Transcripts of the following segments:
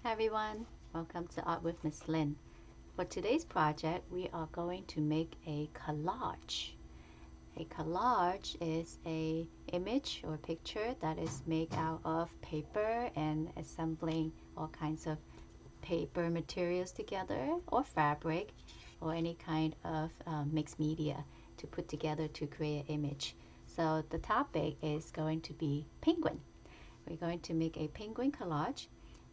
Hi everyone, welcome to Art with Miss Lynn. For today's project, we are going to make a collage. A collage is a image or picture that is made out of paper and assembling all kinds of paper materials together, or fabric, or any kind of mixed media to put together to create an image. So the topic is going to be penguin. We're going to make a penguin collage.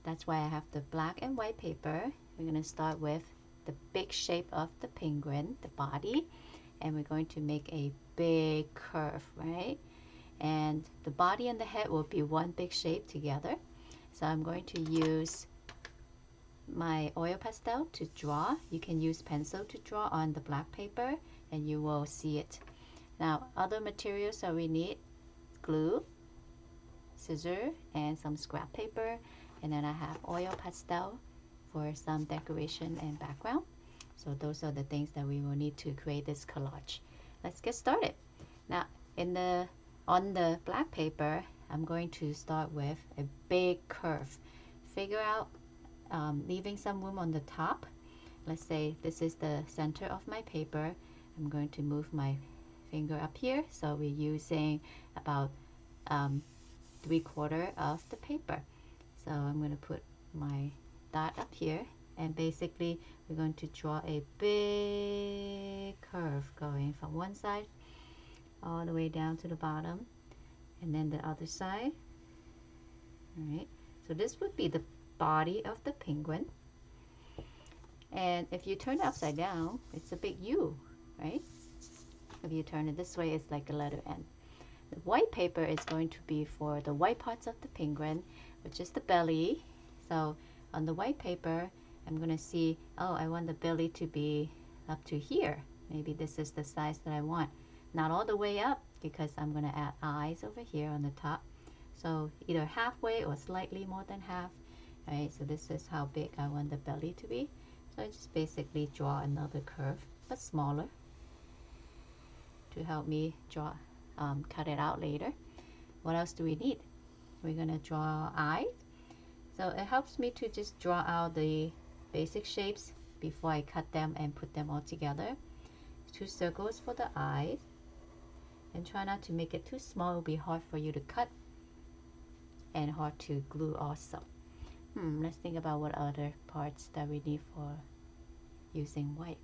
That's why I have the black and white paper. We're going to start with the big shape of the penguin, the body, and we're going to make a big curve, right? And the body and the head will be one big shape together. So I'm going to use my oil pastel to draw. You can use pencil to draw on the black paper and you will see it. Now, other materials that we need: glue, scissors, and some scrap paper. And then I have oil pastel for some decoration and background. So those are the things that we will need to create this collage. Let's get started. Now, on the black paper, I'm going to start with a big curve. Figure out leaving some room on the top. Let's say this is the center of my paper. I'm going to move my finger up here. So we're using about 3/4 of the paper. So I'm going to put my dot up here, and basically we're going to draw a big curve going from one side all the way down to the bottom, and then the other side. Alright, so this would be the body of the penguin, and if you turn it upside down, it's a big U, right? If you turn it this way, it's like a letter N. The white paper is going to be for the white parts of the penguin, which is the belly. So on the white paper, I'm going to see, oh, I want the belly to be up to here. Maybe this is the size that I want. Not all the way up, because I'm going to add eyes over here on the top. So either halfway or slightly more than half. Alright, so this is how big I want the belly to be. So I just basically draw another curve, but smaller, to help me draw, cut it out later. What else do we need? We're going to draw eyes. So it helps me to just draw out the basic shapes before I cut them and put them all together. 2 circles for the eyes. And try not to make it too small. It will be hard for you to cut and hard to glue also. Let's think about what other parts that we need for using white.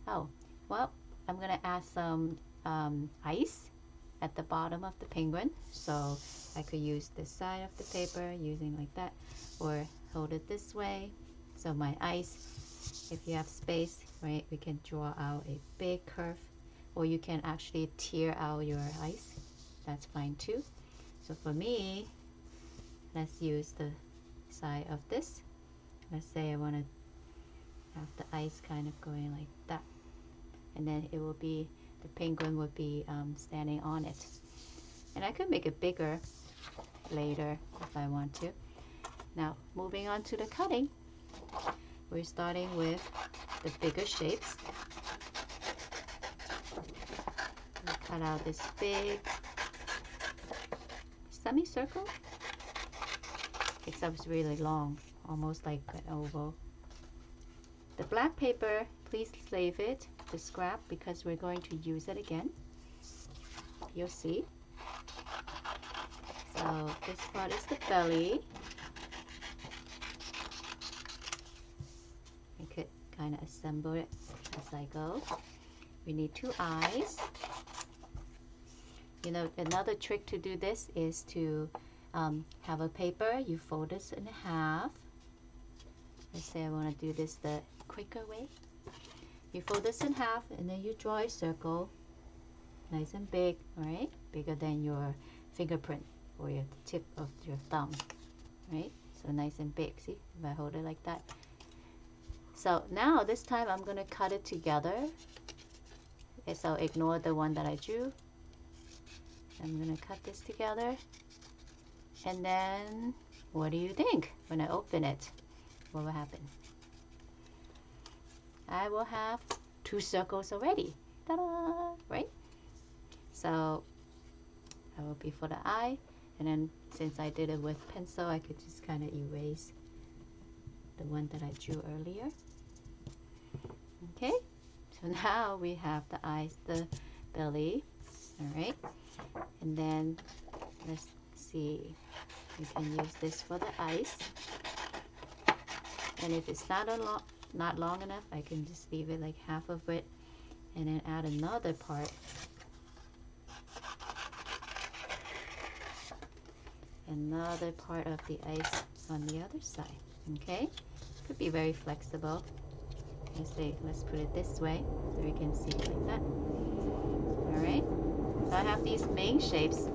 Oh, well, I'm going to add some ice at the bottom of the penguin. So I could use this side of the paper using like that, or hold it this way. So my ice, if you have space, right, we can draw out a big curve, or you can actually tear out your ice. That's fine too. So for me, let's use the side of this. Let's say I want to have the ice kind of going like that, and then it will be, the penguin would be standing on it. And I could make it bigger later if I want to. Now, moving on to the cutting, we're starting with the bigger shapes. We cut out this big semicircle, except it's really long, almost like an oval. The black paper, please save it, the scrap, because we're going to use it again. You'll see. So this part is the belly. I could kind of assemble it as I go. We need 2 eyes. You know, another trick to do this is to have a paper, you fold this in half. Let's say I want to do this the quicker way. You fold this in half, and then you draw a circle, nice and big, right? Bigger than your fingerprint or your tip of your thumb, right? So nice and big. See, if I hold it like that. So now this time I'm going to cut it together. So ignore the one that I drew. I'm going to cut this together. And then, what do you think when I open it? What will happen? I will have 2 circles already. Ta-da! Right? So that will be for the eye. And then since I did it with pencil, I could just kind of erase the one that I drew earlier. Okay, so now we have the eyes, the belly. All right, and then let's see, you can use this for the eyes, and if it's not long enough, I can just leave it like half of it and then add another part, of the eyes on the other side. Okay, could be very flexible. Let's put it this way so we can see it like that. All right, so I have these main shapes,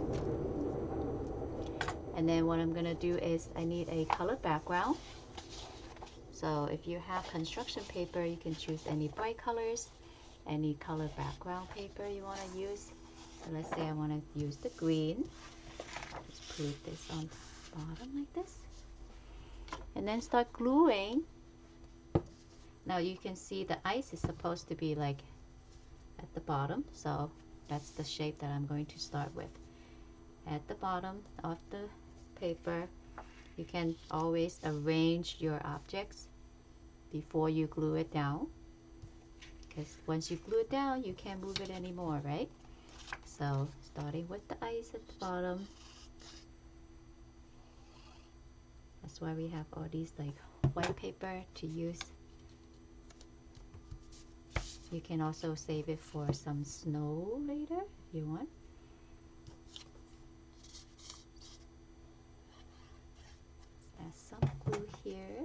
and then what I'm gonna do is I need a colored background. So if you have construction paper, you can choose any bright colors, any color background paper you want to use. So let's say I want to use the green. Just put this on the bottom like this, and then start gluing. Now you can see the ice is supposed to be like at the bottom, so that's the shape that I'm going to start with. At the bottom of the paper, you can always arrange your objects before you glue it down, because once you glue it down, you can't move it anymore, right? So starting with the ice at the bottom, that's why we have all these like white paper to use. You can also save it for some snow later if you want. Add some glue here.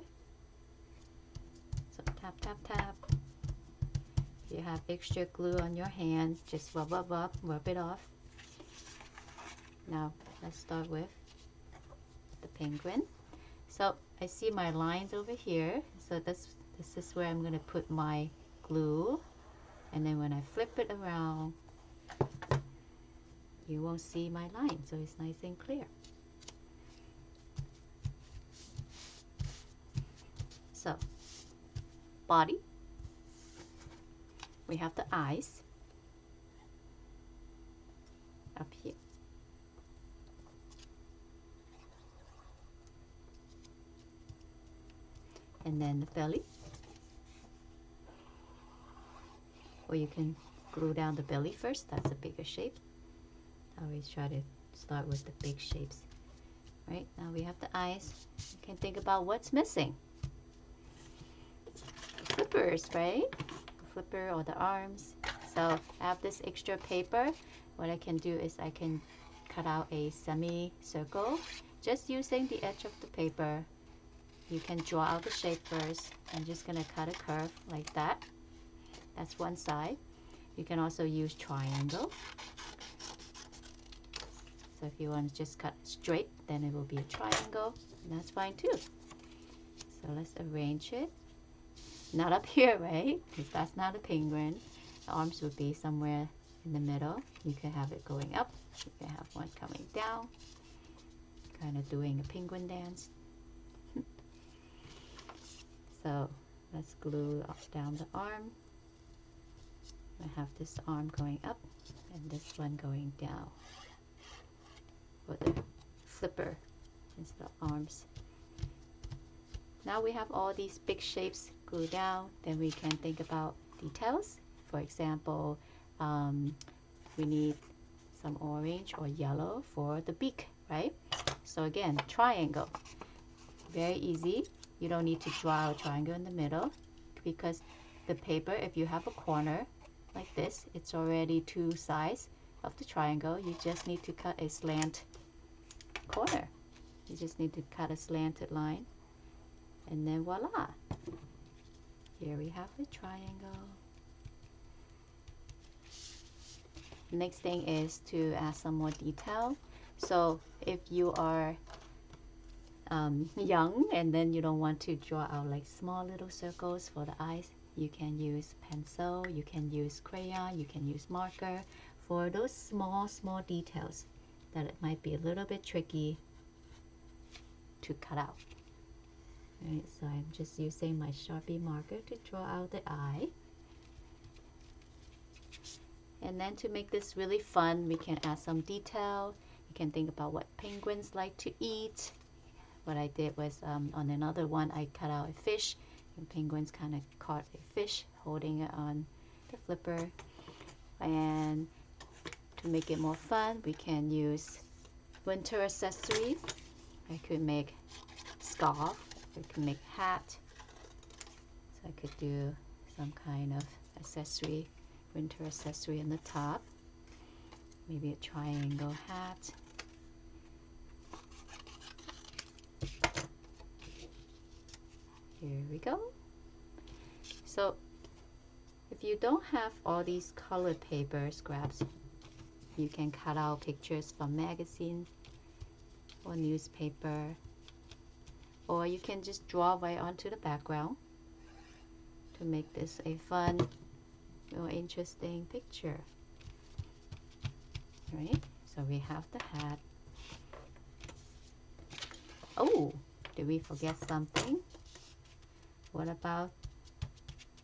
So tap, tap, tap. If you have extra glue on your hand, just rub it off. Now let's start with the penguin. So I see my lines over here. So this is where I'm going to put my glue. And then when I flip it around, you won't see my line, so it's nice and clear. So, body, we have the eyes up here. And then the belly. Or you can glue down the belly first, that's a bigger shape. I always try to start with the big shapes. Right, now we have the eyes. You can think about what's missing. The flippers, right? The flipper or the arms. So I have this extra paper. What I can do is I can cut out a semicircle just using the edge of the paper. You can draw out the shape first. I'm just going to cut a curve like that. That's one side. You can also use triangle. So if you want to just cut straight, then it will be a triangle. And that's fine too. So let's arrange it. Not up here, right? Because that's not a penguin. The arms would be somewhere in the middle. You can have it going up. You can have one coming down. Kind of doing a penguin dance. So let's glue down the arm. I have this arm going up and this one going down for the flipper instead of arms. Now we have all these big shapes glued down, then we can think about details. For example, we need some orange or yellow for the beak, right? So again, triangle. Very easy. You don't need to draw a triangle in the middle because the paper, if you have a corner like this, it's already two sides of the triangle. You just need to cut a slant corner. You just need to cut a slanted line, and then voila, here we have a triangle. Next thing is to add some more detail. So if you are young and then you don't want to draw out like small little circles for the eyes, you can use pencil, you can use crayon, you can use marker for those small details that it might be a little bit tricky to cut out. Right, so I'm just using my Sharpie marker to draw out the eye. And then to make this really fun, we can add some detail. You can think about what penguins like to eat, what I did was on another one I cut out a fish, and penguins kind of caught a fish holding it on the flipper. And to make it more fun, we can use winter accessories. I could make scarf, I could make hat, so I could do some kind of accessory, winter accessory on the top, maybe a triangle hat. Here we go. So if you don't have all these colored paper scraps, you can cut out pictures from magazines or newspaper, or you can just draw right onto the background to make this a fun or interesting picture. Right? So we have the hat. Oh, did we forget something? What about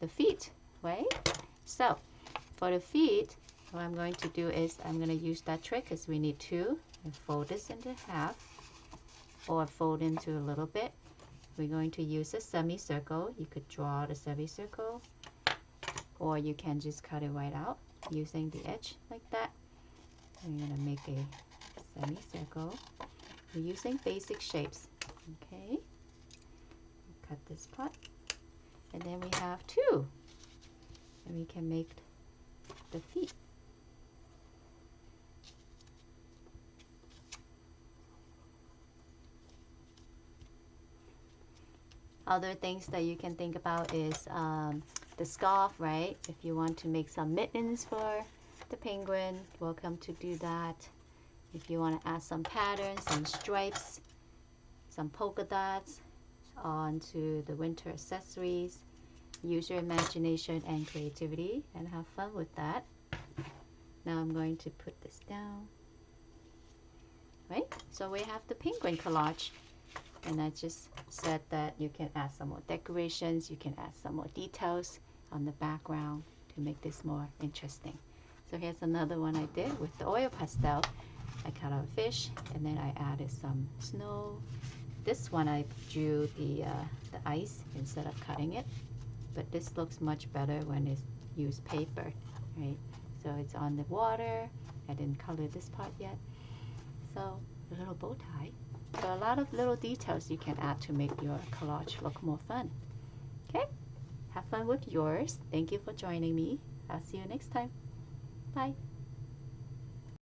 the feet, right? So for the feet, what I'm going to do is I'm going to use that trick because we need two, and fold this into half or fold into a little bit. We're going to use a semicircle. You could draw the semicircle, or you can just cut it right out using the edge like that. I'm going to make a semicircle. We're using basic shapes. Okay, cut this part, and then we have two, and we can make the feet. Other things that you can think about is the scarf, right? If you want to make some mittens for the penguin, welcome to do that. If you want to add some patterns, some stripes, some polka dots onto the winter accessories, use your imagination and creativity and have fun with that. Now I'm going to put this down. Right? So we have the penguin collage. And I just said that you can add some more decorations, you can add some more details on the background to make this more interesting. So here's another one I did with the oil pastel. I cut out a fish, and then I added some snow. This one I drew the ice instead of cutting it, but this looks much better when it's used paper, right? So it's on the water. I didn't color this part yet. So a little bow tie. So a lot of little details you can add to make your collage look more fun. Okay? Have fun with yours. Thank you for joining me. I'll see you next time. Bye.